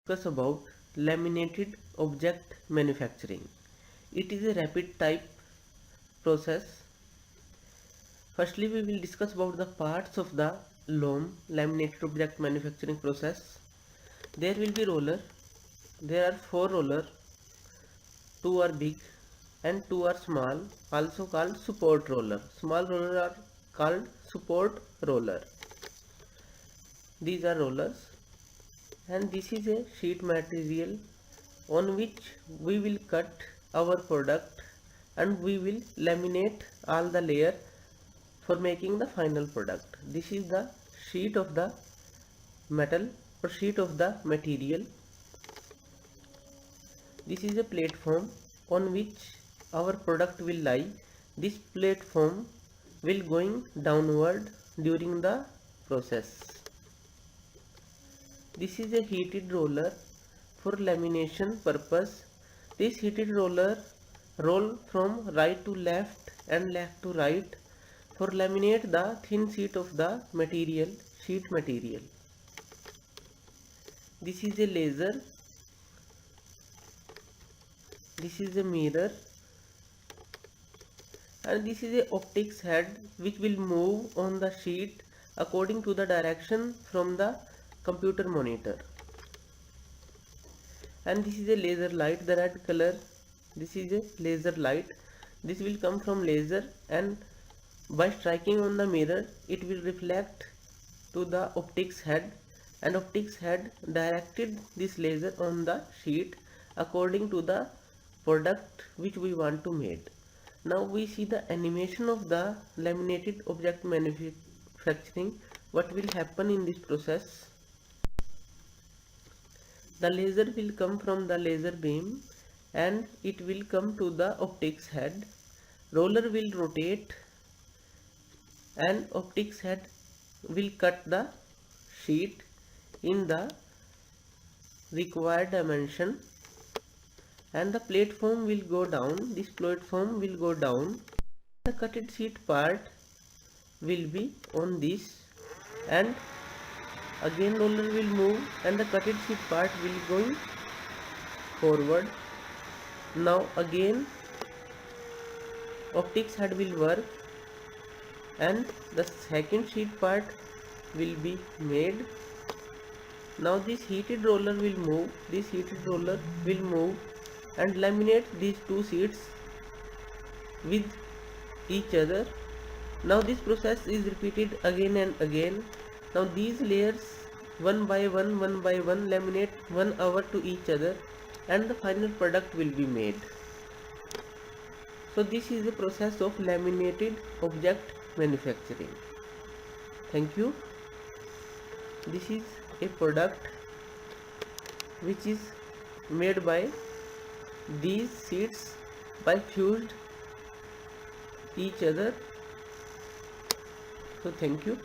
discuss about laminated object manufacturing. It is a rapid type process. Firstly, we will discuss about the parts of the LOM, laminated object manufacturing process. There will be roller. There are 4 roller, 2 are big and 2 are small, also called support roller. Small roller are called support roller. These are rollers, and this is a sheet material on which we will cut our product and we will laminate all the layer for making the final product. This is the sheet of the metal or sheet of the material. This is a platform on which our product will lie. This platform will going downward during the process. This is a heated roller for lamination purpose. This heated roller roll from right to left and left to right for laminate the thin sheet of the material, sheet material. This is a laser. This is a mirror, and this is a optics head which will move on the sheet according to the direction from the computer monitor. And this is a laser light, the red color. This is a laser light. This will come from laser, and by striking on the mirror it will reflect to the optics head, and optics head directed this laser on the sheet according to the product which we want to make. Now we see the animation of the laminated object manufacturing. What will happen in this process? The laser will come from the laser beam and it will come to the optics head. Roller will rotate and optics head will cut the sheet in the required dimension, and the platform will go down. This platform will go down. The cutted sheet part will be on this, and again roller will move and the cutted sheet part will go forward. Now again optics head will work and the second sheet part will be made. Now this heated roller will move. This heated roller will move and laminate these two sheets with each other. Now this process is repeated again and again. Now these layers one by one laminate 1 hour to each other, and the final product will be made. So this is the process of laminated object manufacturing. Thank you. This is a product which is made by these sheets by fused each other. So thank you.